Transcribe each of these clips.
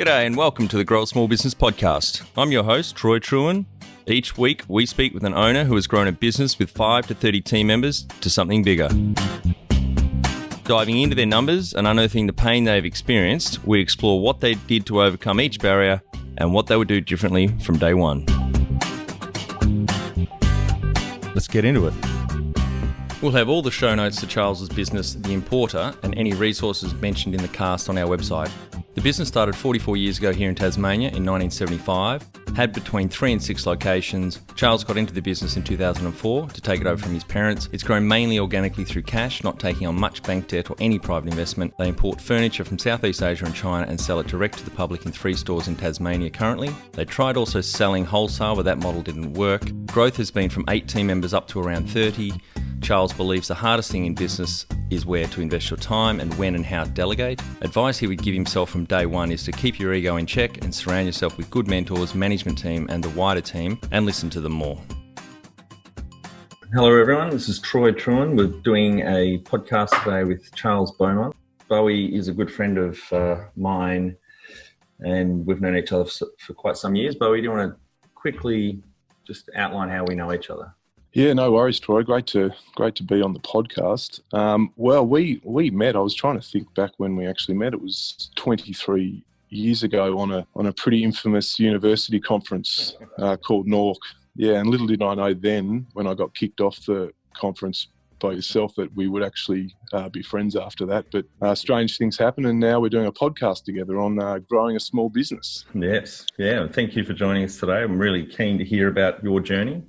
G'day and welcome to the Grow a Small Business Podcast. I'm your host, Troy Truen. Each week, we speak with an owner who has grown a business with 5 to 30 team members to something bigger. Diving into their numbers and unearthing the pain they've experienced, we explore what they did to overcome each barrier and what they would do differently from day one. Let's get into it. We'll have all the show notes to Charles's business, The Importer, and any resources mentioned in the cast on our website. The business started 44 years ago here in Tasmania in 1975, had between 3 and 6 locations. Charles got into the business in 2004 to take it over from his parents. It's grown mainly organically through cash, not taking on much bank debt or any private investment. They import furniture from Southeast Asia and China and sell it direct to the public in 3 stores in Tasmania currently. They tried also selling wholesale, but that model didn't work. Growth has been from 8 team members up to around 30. Charles believes the hardest thing in business is where to invest your time and when and how to delegate. Advice he would give himself from day one is to keep your ego in check and surround yourself with good mentors, management team and the wider team, and listen to them more. Hello everyone, this is Troy Truen. We're doing a podcast today with Charles Beaumont. Bowie is a good friend of mine and we've known each other for quite some years. Bowie, do you want to quickly just outline how we know each other? Yeah, no worries, Troy. Great to be on the podcast. Well, we met. I was trying to think back when we actually met. It was 23 years ago on a pretty infamous university conference called NORC. Yeah, and little did I know then, when I got kicked off the conference by yourself, that we would actually be friends after that. But strange things happen, and now we're doing a podcast together on growing a small business. Yes, yeah. Thank you for joining us today. I'm really keen to hear about your journey.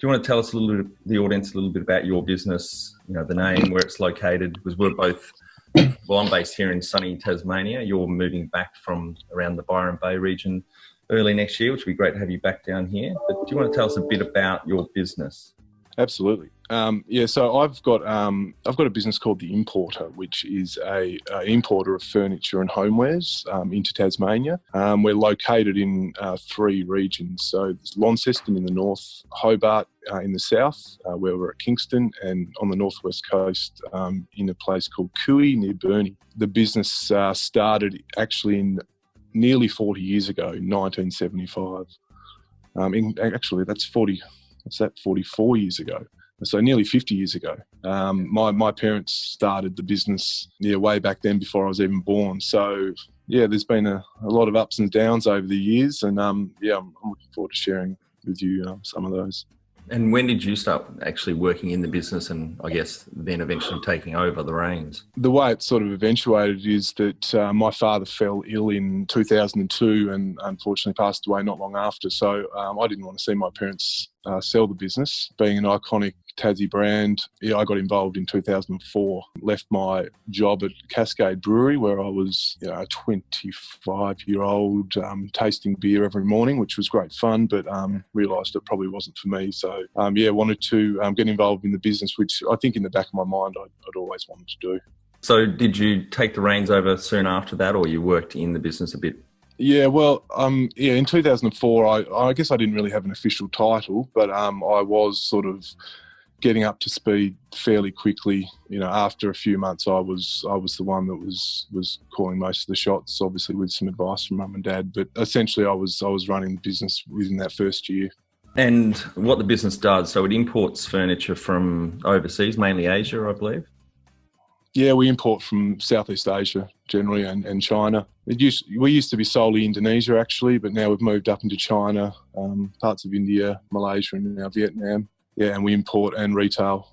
Do you want to tell us the audience a little bit about your business, the name, where it's located? Because I'm based here in sunny Tasmania. You're moving back from around the Byron Bay region early next year, which would be great to have you back down here. But do you want to tell us a bit about your business? Absolutely. So I've got a business called The Importer, which is a importer of furniture and homewares into Tasmania. We're located in 3 regions. So there's Launceston in the north, Hobart in the south, where we're at Kingston, and on the northwest coast in a place called Cooey near Burnie. The business started actually in nearly 40 years ago, in 1975. Actually, that's 44 years ago. So nearly 50 years ago. My parents started the business way back then before I was even born. So there's been a lot of ups and downs over the years, and I'm looking forward to sharing with you some of those. And when did you start actually working in the business and I guess then eventually taking over the reins? The way it sort of eventuated is that my father fell ill in 2002 and unfortunately passed away not long after. So I didn't want to see my parents sell the business. Being an iconic Tassie brand, I got involved in 2004. Left my job at Cascade Brewery, where I was a 25-year-old tasting beer every morning, which was great fun, but realised it probably wasn't for me. So wanted to get involved in the business, which I think in the back of my mind I'd always wanted to do. So did you take the reins over soon after that, or you worked in the business a bit? Yeah, well, in 2004, I guess I didn't really have an official title, but I was sort of getting up to speed fairly quickly. After a few months, I was the one that was calling most of the shots, obviously with some advice from mum and dad. But essentially, I was running the business within that first year. And what the business does, so it imports furniture from overseas, mainly Asia, I believe. Yeah, we import from Southeast Asia generally and China. We used to be solely Indonesia actually, but now we've moved up into China, parts of India, Malaysia and now Vietnam. Yeah, and we import and retail.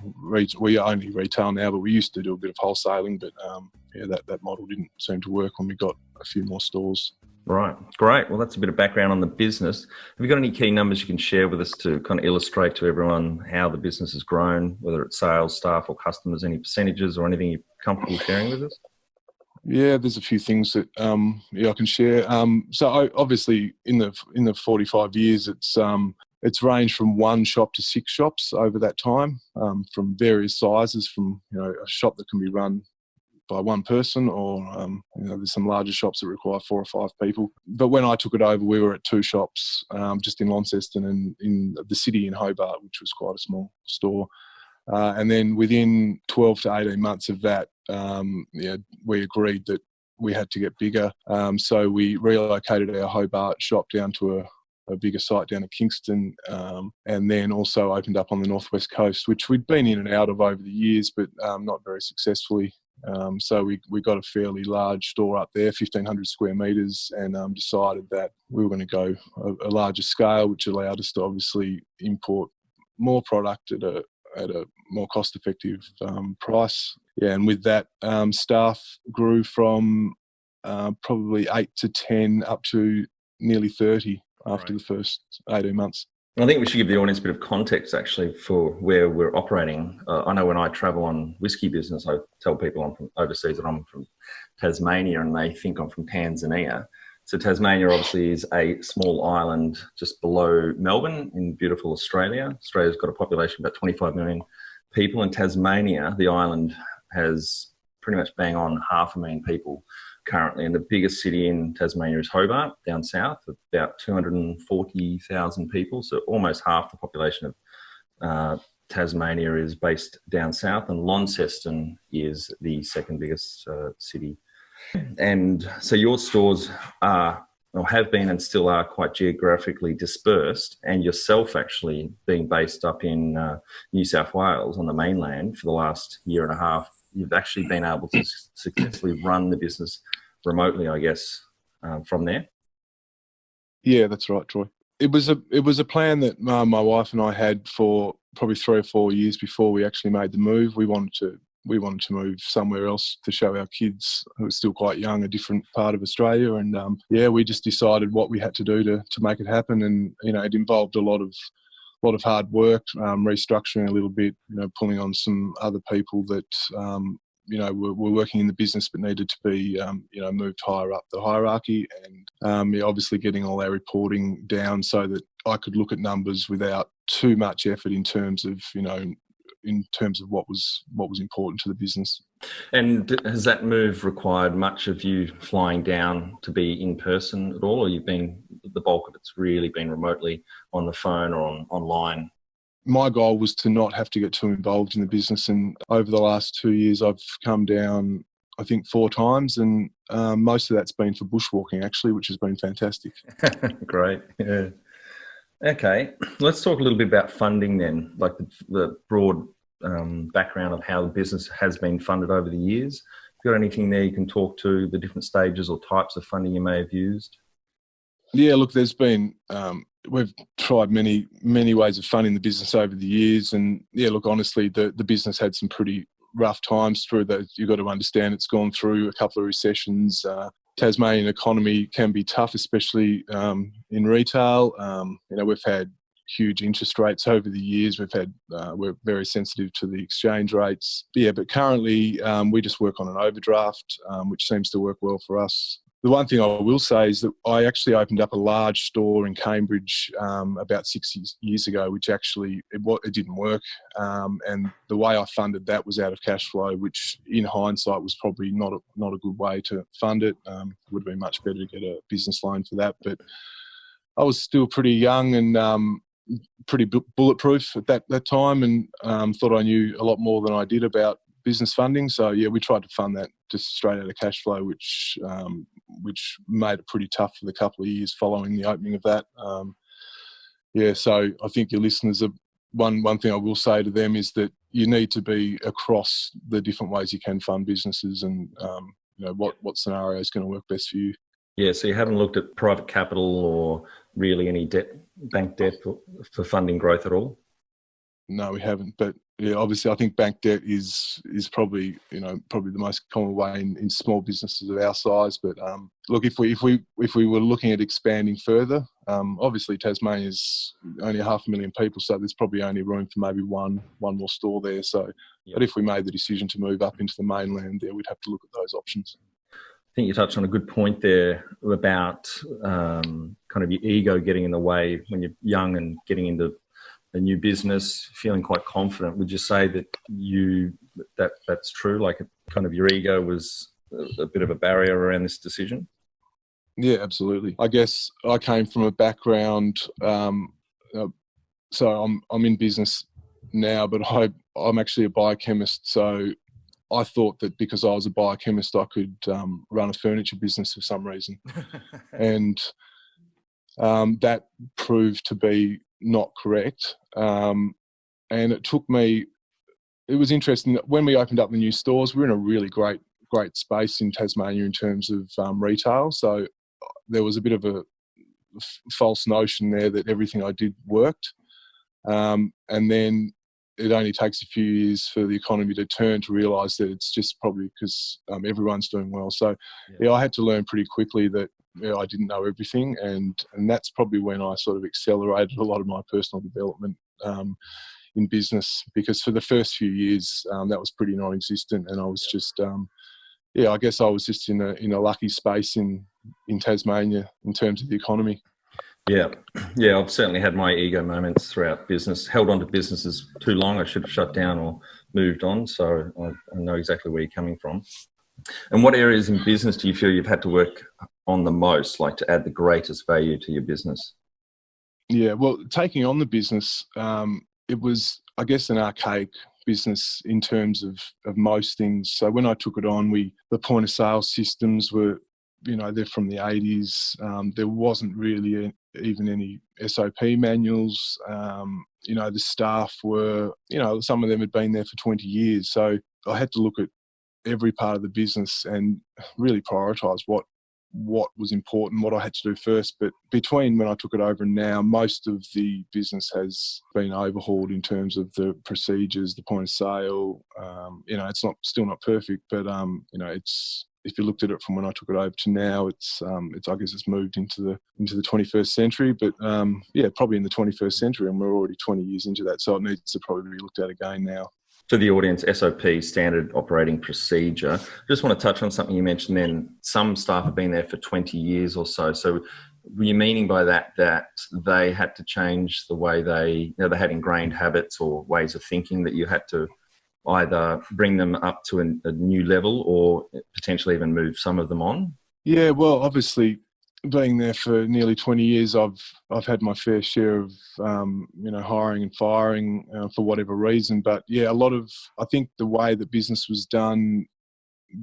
We only retail now, but we used to do a bit of wholesaling, but that model didn't seem to work when we got a few more stores. Right, great. Well, that's a bit of background on the business. Have you got any key numbers you can share with us to kind of illustrate to everyone how the business has grown, whether it's sales, staff or customers, any percentages or anything you're comfortable sharing with us? Yeah, there's a few things that I can share. So obviously in the 45 years, it's ranged from 1 shop to 6 shops over that time, from various sizes, from a shop that can be run by 1 person, or there's some larger shops that require 4 or 5 people. But when I took it over, we were at 2 shops, just in Launceston and in the city in Hobart, which was quite a small store. And then within 12 to 18 months of that, we agreed that we had to get bigger. So we relocated our Hobart shop down to a bigger site down at Kingston, and then also opened up on the northwest coast, which we'd been in and out of over the years, but not very successfully. So we got a fairly large store up there, 1,500 square metres, and decided that we were going to go a larger scale, which allowed us to obviously import more product at a more cost-effective price. Yeah, and with that, staff grew from probably 8 to 10 up to nearly 30 after the first 18 months. I think we should give the audience a bit of context, actually, for where we're operating. I know when I travel on whiskey business, I tell people I'm from overseas that I'm from Tasmania, and they think I'm from Tanzania. So Tasmania obviously is a small island just below Melbourne in beautiful Australia. Australia's got a population of about 25 million people. In Tasmania, the island has pretty much bang on 500,000 people currently, and the biggest city in Tasmania is Hobart, down south, with about 240,000 people. So almost half the population of Tasmania is based down south, and Launceston is the second biggest city. And so your stores are, or have been and still are, quite geographically dispersed, and yourself actually being based up in New South Wales on the mainland for the last year and a half, you've actually been able to successfully run the business remotely, I guess, from there. Yeah, that's right, Troy. It was a plan that my wife and I had for probably 3 or 4 years before we actually made the move. We wanted to move somewhere else to show our kids, who are still quite young, a different part of Australia. And we just decided what we had to do to make it happen. And it involved a lot of hard work, restructuring a little bit, pulling on some other people that were working in the business but needed to be moved higher up the hierarchy, and obviously getting all our reporting down so that I could look at numbers without too much effort in terms of what was important to the business. And has that move required much of you flying down to be in person at all, or you've been, the bulk of it's really been remotely on the phone or online? My goal was to not have to get too involved in the business, and over the last 2 years I've come down, I think, 4 times, and most of that's been for bushwalking actually, which has been fantastic. Great. Yeah. Okay, let's talk a little bit about funding then, like the broad background of how the business has been funded over the years. Have you got anything there you can talk to, the different stages or types of funding you may have used? Yeah, look, there's been, we've tried many ways of funding the business over the years, and yeah, look, honestly, the business had some pretty rough times through that. You've got to understand it's gone through a couple of recessions. Tasmanian economy can be tough, especially in retail. We've had huge interest rates over the years. We're very sensitive to the exchange rates. Yeah, but currently we just work on an overdraft, which seems to work well for us. The one thing I will say is that I actually opened up a large store in Cambridge about 6 years ago, which actually it didn't work. And the way I funded that was out of cash flow, which in hindsight was probably not a good way to fund it. It would have been much better to get a business loan for that. But I was still pretty young and pretty bulletproof at that time, and thought I knew a lot more than I did about business funding. So yeah, we tried to fund that just straight out of cash flow, which made it pretty tough for the couple of years following the opening of that. So I think your listeners are, one thing I will say to them is that you need to be across the different ways you can fund businesses, and what scenario is going to work best for you. Yeah, so you haven't looked at private capital or really any bank debt for funding growth at all? No, we haven't. But yeah, obviously, I think bank debt is probably the most common way in small businesses of our size. But look, if we were looking at expanding further, obviously Tasmania's only 500,000 people, so there's probably only room for maybe one more store there. So, yeah. But if we made the decision to move up into the mainland, we'd have to look at those options. I think you touched on a good point there about kind of your ego getting in the way when you're young and getting into a new business, feeling quite confident. Would you say that that's true? Like kind of your ego was a bit of a barrier around this decision? Yeah, absolutely. I guess I came from a background, so I'm in business now, but I'm actually a biochemist. So I thought that because I was a biochemist, I could run a furniture business for some reason. And that proved to be not correct. And it took me, it was interesting that when we opened up the new stores, we're in a really great space in Tasmania in terms of retail. So there was a bit of a false notion there that everything I did worked. And then it only takes a few years for the economy to turn to realise that it's just probably because everyone's doing well. So I had to learn pretty quickly that I didn't know everything, and that's probably when I sort of accelerated a lot of my personal development in business, because for the first few years that was pretty non-existent, and I was just I guess I was just in a lucky space in Tasmania in terms of the economy. Yeah, I've certainly had my ego moments throughout business, held on to businesses too long. I should have shut down or moved on. So I know exactly where you're coming from. And what areas in business do you feel you've had to work on the most, like to add the greatest value to your business? Yeah, well, taking on the business, it was, I guess, an archaic business in terms of most things. So when I took it on, the point of sale systems were, they're from the 80s. There wasn't really even any SOP manuals. The staff were, some of them had been there for 20 years. So I had to look at every part of the business and really prioritise what was important, what I had to do first. But between when I took it over and now, most of the business has been overhauled in terms of the procedures, the point of sale. It's still not perfect, but it's, if you looked at it from when I took it over to now, it's I guess it's moved into the 21st century. But probably in the 21st century, and we're already 20 years into that, so it needs to probably be looked at again now. For the audience, SOP, Standard Operating Procedure. I just want to touch on something you mentioned then. Some staff have been there for 20 years or so. So were you meaning by that they had to change the way they had ingrained habits or ways of thinking that you had to either bring them up to a new level or potentially even move some of them on? Yeah, well, obviously, being there for nearly 20 years, I've had my fair share of hiring and firing for whatever reason. But yeah, I think the way that business was done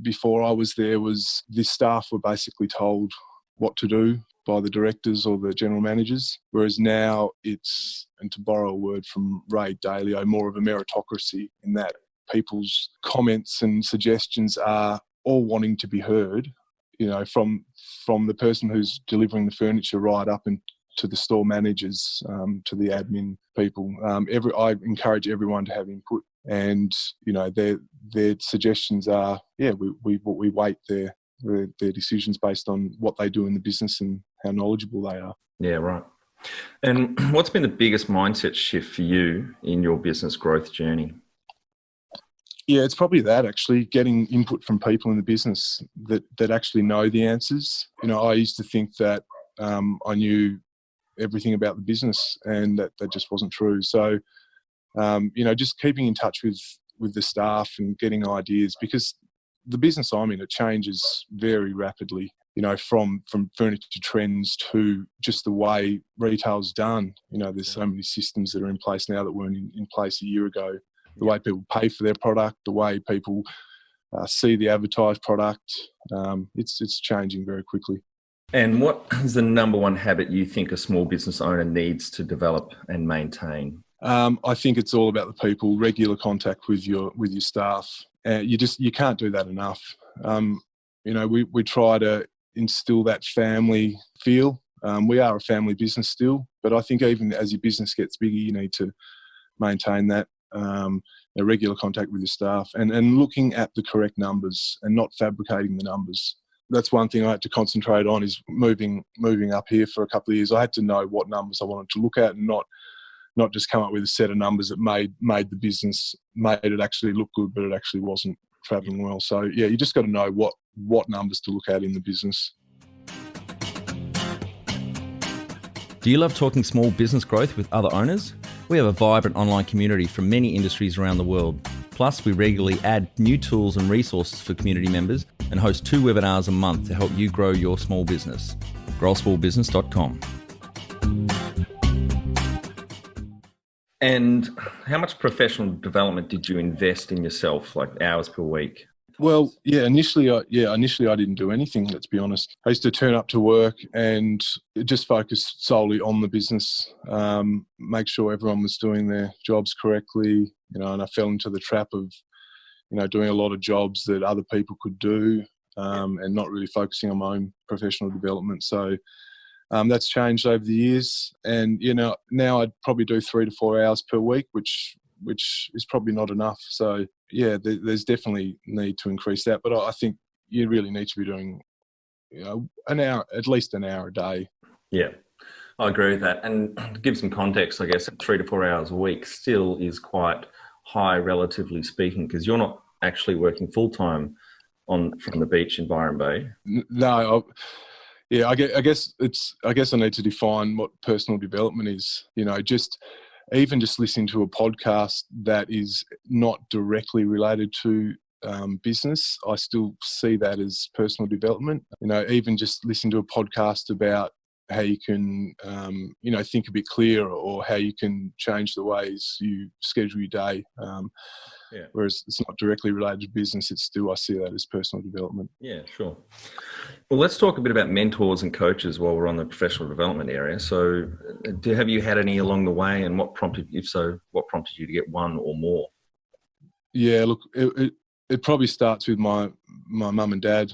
before I was there was the staff were basically told what to do by the directors or the general managers, whereas now it's, and to borrow a word from Ray Dalio, more of a meritocracy, in that people's comments and suggestions are all wanting to be heard. From the person who's delivering the furniture right up and to the store managers, to the admin people. I encourage everyone to have input, and their suggestions are we weight their decisions based on what they do in the business and how knowledgeable they are. Yeah, right. And what's been the biggest mindset shift for you in your business growth journey? Yeah, it's probably that, actually, getting input from people in the business that actually know the answers. I used to think that I knew everything about the business, and that just wasn't true. So, just keeping in touch with the staff and getting ideas, because the business I'm in, it changes very rapidly, from furniture trends to just the way retail's done. There's so many systems that are in place now that weren't in place a year ago. The way people pay for their product, the way people see the advertised product, it's changing very quickly. And what is the number one habit you think a small business owner needs to develop and maintain? I think it's all about the people, regular contact with your staff. You can't do that enough. We try to instill that family feel. We are a family business still, but I think even as your business gets bigger, you need to maintain that. A regular contact with your staff and looking at the correct numbers and not fabricating the numbers. That's one thing I had to concentrate on, is moving up here for a couple of years. I had to know what numbers I wanted to look at, and not just come up with a set of numbers that made the business, made it actually look good, but it actually wasn't travelling well. So yeah, you just got to know what numbers to look at in the business. Do you love talking small business growth with other owners? We have a vibrant online community from many industries around the world. Plus, we regularly add new tools and resources for community members and host 2 webinars a month to help you grow your small business. growsmallbusiness.com. And how much professional development did you invest in yourself, like hours per week? Well, initially I didn't do anything, let's be honest. I used to turn up to work and just focus solely on the business, make sure everyone was doing their jobs correctly, and I fell into the trap of, doing a lot of jobs that other people could do, and not really focusing on my own professional development. So that's changed over the years, and now I'd probably do 3 to 4 hours per week, which is probably not enough. So there's definitely need to increase that, but I think you really need to be doing an hour, at least an hour a day. Yeah, I agree with that. And to give some context, I guess 3 to 4 hours a week still is quite high, relatively speaking, because you're not actually working full time from the beach in Byron Bay. No. I guess I need to define what personal development is. Just listening to a podcast that is not directly related to business, I still see that as personal development. Even just listening to a podcast about how you can, think a bit clearer, or how you can change the ways you schedule your day. Whereas it's not directly related to business, I see that as personal development. Yeah, sure. Well, let's talk a bit about mentors and coaches while we're on the professional development area. So have you had any along the way, and what prompted you to get one or more? Yeah, look, it probably starts with my mum and dad.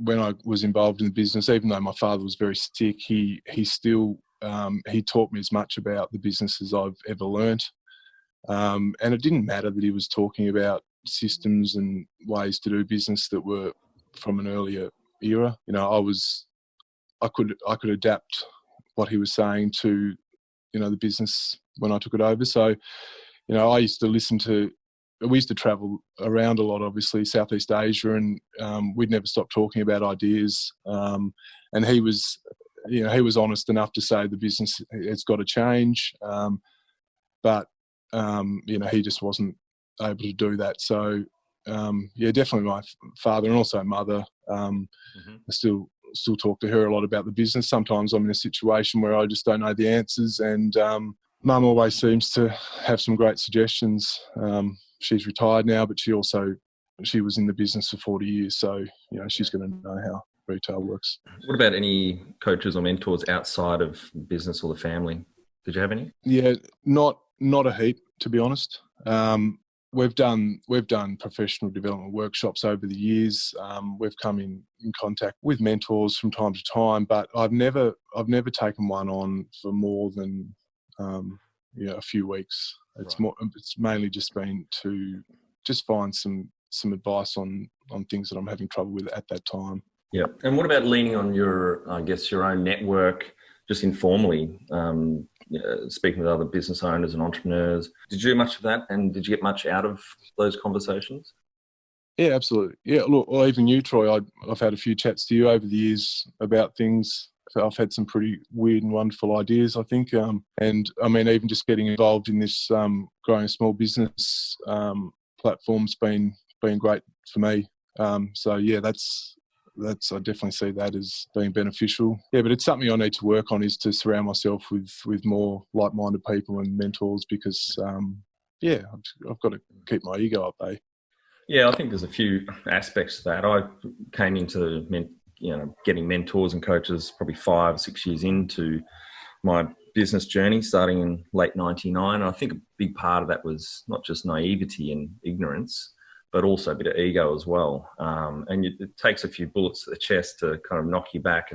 When I was involved in the business, even though my father was very sick, he still he taught me as much about the business as I've ever learnt. And it didn't matter that he was talking about systems and ways to do business that were from an earlier era. I could adapt what he was saying to, the business when I took it over. So, I used to we used to travel around a lot, obviously, Southeast Asia, and we'd never stop talking about ideas. And he was honest enough to say the business has got to change. But he just wasn't able to do that. So, definitely my father and also mother. I still talk to her a lot about the business. Sometimes I'm in a situation where I just don't know the answers, and Mum always seems to have some great suggestions. She's retired now, but she was in the business for 40 years, so she's going to know how retail works. What about any coaches or mentors outside of business or the family? Did you have any? Yeah, not a heap, to be honest. We've done professional development workshops over the years. We've come in contact with mentors from time to time, but I've never taken one on for more than a few weeks. It's mainly just been to just find some advice on things that I'm having trouble with at that time. Yeah. And what about leaning on your own network, just informally, speaking with other business owners and entrepreneurs? Did you do much of that, and did you get much out of those conversations? Yeah, absolutely. Yeah, look, or even you, Troy, I've had a few chats to you over the years about things. So I've had some pretty weird and wonderful ideas, I think. And I mean, even just getting involved in this growing a small business platform's been great for me. So yeah, I definitely see that as being beneficial. Yeah, but it's something I need to work on, is to surround myself with more like-minded people and mentors, because I've got to keep my ego up, eh? Yeah, I think there's a few aspects to that. I came into getting mentors and coaches probably 5 or 6 years into my business journey, starting in late '99. I think a big part of that was not just naivety and ignorance, but also a bit of ego as well. And it takes a few bullets to the chest to kind of knock you back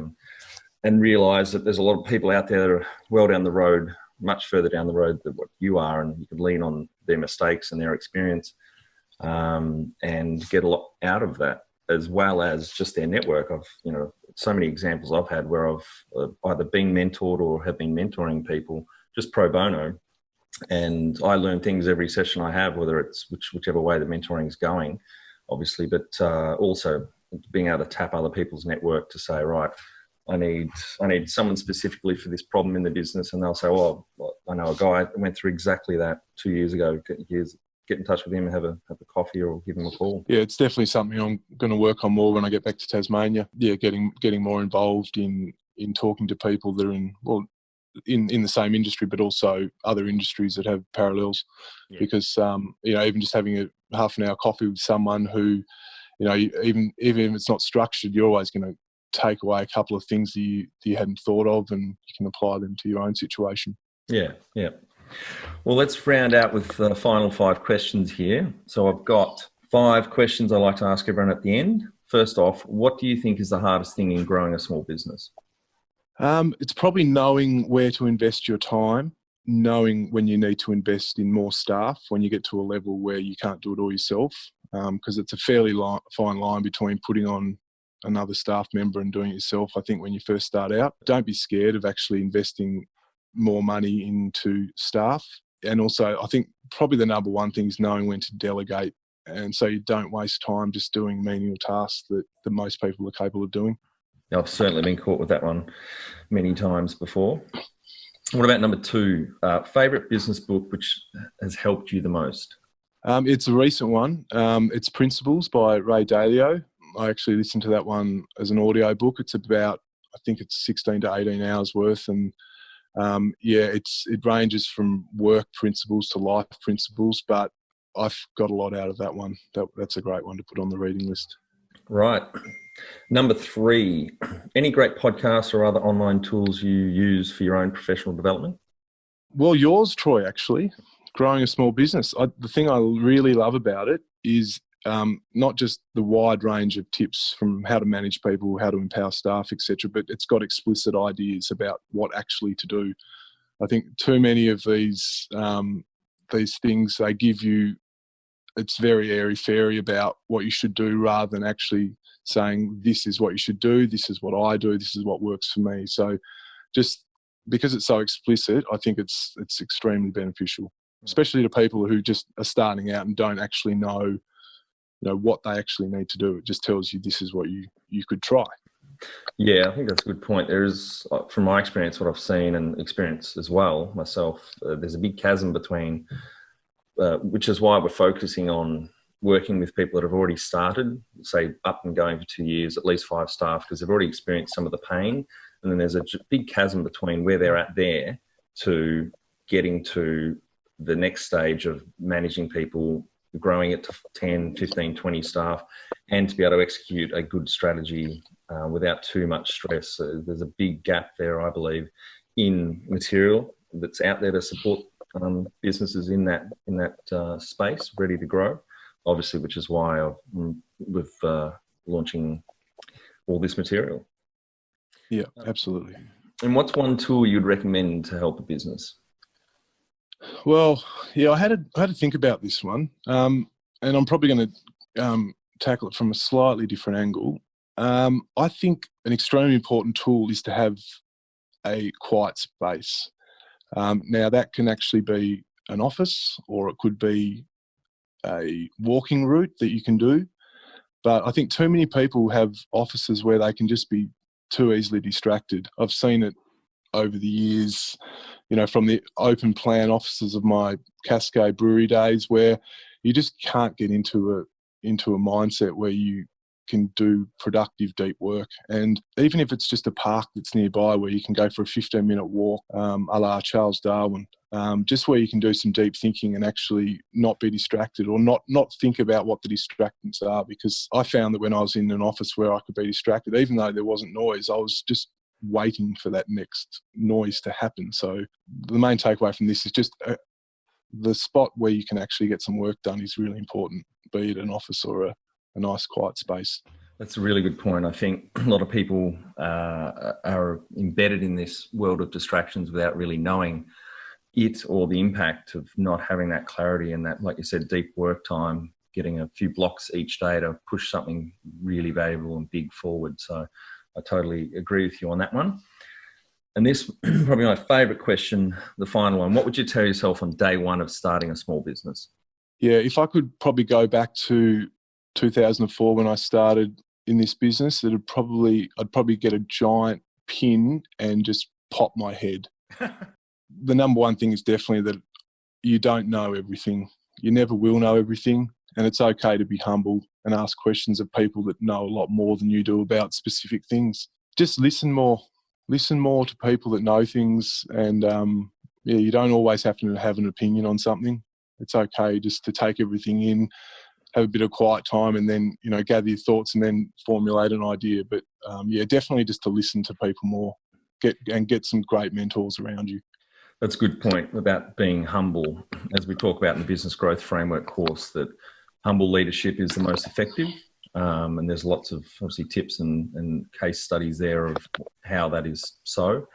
and realise that there's a lot of people out there that are well down the road, much further down the road than what you are, and you can lean on their mistakes and their experience and get a lot out of that, as well as just their network. So many examples I've had where I've either been mentored or have been mentoring people just pro bono. And I learn things every session I have, whether it's whichever way the mentoring is going, obviously, but also being able to tap other people's network to say, right, I need someone specifically for this problem in the business. And they'll say, oh, I know a guy that went through exactly that 2 years ago. Get in touch with him and have a coffee or give him a call. Yeah, it's definitely something I'm going to work on more when I get back to Tasmania. Yeah, getting more involved in talking to people that are in, well, in the same industry, but also other industries that have parallels. Yeah. Because even just having a half an hour coffee with someone who, even if it's not structured, you're always going to take away a couple of things that you hadn't thought of, and you can apply them to your own situation. Yeah. Well, let's round out with the final 5 questions here. So I've got 5 questions I like to ask everyone at the end. First off, what do you think is the hardest thing in growing a small business? It's probably knowing where to invest your time, knowing when you need to invest in more staff when you get to a level where you can't do it all yourself, because it's a fairly fine line between putting on another staff member and doing it yourself. I think when you first start out, don't be scared of actually investing more money into staff. And also, I think probably the number one thing is knowing when to delegate, and so you don't waste time just doing menial tasks that most people are capable of doing. I've certainly been caught with that one many times before. What about number 2? Favourite business book which has helped you the most? It's a recent one. It's Principles by Ray Dalio. I actually listened to that one as an audio book. It's about, I think it's 16 to 18 hours worth. And it ranges from work principles to life principles, but I've got a lot out of that one. That's a great one to put on the reading list. Right. Number 3, any great podcasts or other online tools you use for your own professional development? Well, yours, Troy, actually. Growing a small business. The thing I really love about it is not just the wide range of tips from how to manage people, how to empower staff, etc., but it's got explicit ideas about what actually to do. I think too many of these things, they give you, it's very airy-fairy about what you should do rather than actually saying, this is what you should do, this is what I do, this is what works for me. So just because it's so explicit, I think it's extremely beneficial, especially to people who just are starting out and don't actually know what they actually need to do. It just tells you this is what you could try. Yeah, I think that's a good point. There's, from my experience, what I've seen and experienced as well myself, there's a big chasm between, which is why we're focusing on working with people that have already started, say up and going for 2 years, at least 5 staff, because they've already experienced some of the pain. And then there's a big chasm between where they're at there to getting to the next stage of managing people, growing it to 10, 15, 20 staff, and to be able to execute a good strategy without too much stress. There's a big gap there, I believe, in material that's out there to support businesses in that space, ready to grow, obviously, which is why we're launching all this material. Yeah, absolutely. And what's one tool you'd recommend to help a business? Well, yeah, I had to think about this one, and I'm probably going to tackle it from a slightly different angle. I think an extremely important tool is to have a quiet space. Now, that can actually be an office, or it could be a walking route that you can do. But I think too many people have offices where they can just be too easily distracted. I've seen it over the years, from the open plan offices of my Cascade Brewery days, where you just can't get into a mindset where you can do productive deep work. And even if it's just a park that's nearby where you can go for a 15-minute walk, a la Charles Darwin, just where you can do some deep thinking and actually not be distracted, or not think about what the distractants are. Because I found that when I was in an office where I could be distracted, even though there wasn't noise, I was just waiting for that next noise to happen. So the main takeaway from this is just the spot where you can actually get some work done is really important, be it an office or a nice quiet space. That's a really good point. I think a lot of people are embedded in this world of distractions without really knowing it, or the impact of not having that clarity and that, like you said, deep work time, getting a few blocks each day to push something really valuable and big forward. So I totally agree with you on that one. And this probably my favourite question, the final one. What would you tell yourself on day one of starting a small business? Yeah, if I could probably go back to 2004 when I started in this business, I'd probably get a giant pin and just pop my head. The number one thing is definitely that you don't know everything. You never will know everything, and it's okay to be humble and ask questions of people that know a lot more than you do about specific things. Just listen more. listen more to people that know things, and you don't always have to have an opinion on something. It's okay just to take everything in, have a bit of quiet time, and then gather your thoughts and then formulate an idea. But definitely just to listen to people more, get some great mentors around you. That's a good point about being humble, as we talk about in the Business Growth Framework course, that humble leadership is the most effective. And there's lots of obviously tips and case studies there of how that is so.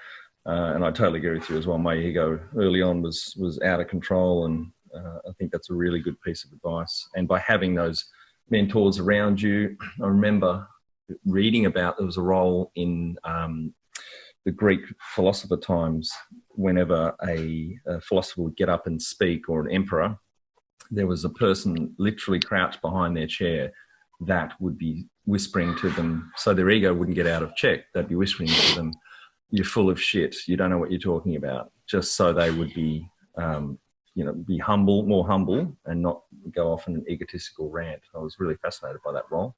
And I totally agree with you as well. My ego early on was out of control, and I think that's a really good piece of advice. And by having those mentors around you, I remember reading about there was a role in the Greek philosopher times. Whenever a philosopher would get up and speak, or an emperor, there was a person literally crouched behind their chair that would be whispering to them, so their ego wouldn't get out of check. They'd be whispering to them, "You're full of shit. You don't know what you're talking about," just so they would be, be humble, more humble, and not go off in an egotistical rant. I was really fascinated by that role.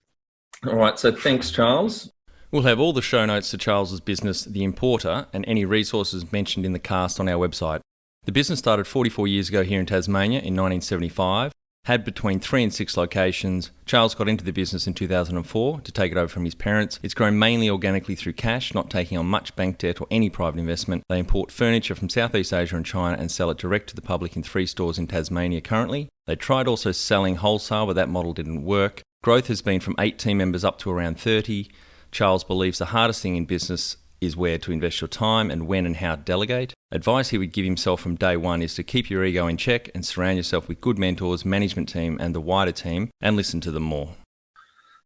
All right, so thanks, Charles. We'll have all the show notes to Charles's business, The Importer, and any resources mentioned in the cast on our website. The business started 44 years ago here in Tasmania in 1975, had between 3 and 6 locations. Charles got into the business in 2004 to take it over from his parents. It's grown mainly organically through cash, not taking on much bank debt or any private investment. They import furniture from Southeast Asia and China and sell it direct to the public in 3 stores in Tasmania currently. They tried also selling wholesale, but that model didn't work. Growth has been from 8 team members up to around 30. Charles believes the hardest thing in business is where to invest your time and when and how to delegate. Advice he would give himself from day one is to keep your ego in check and surround yourself with good mentors, management team and the wider team, and listen to them more.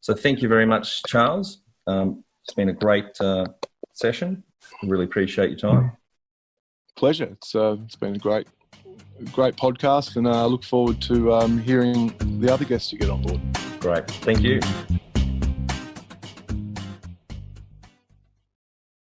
So thank you very much, Charles. It's been a great session. I really appreciate your time. Pleasure. It's been a great podcast, and I look forward to hearing the other guests you get on board. Great. Thank you.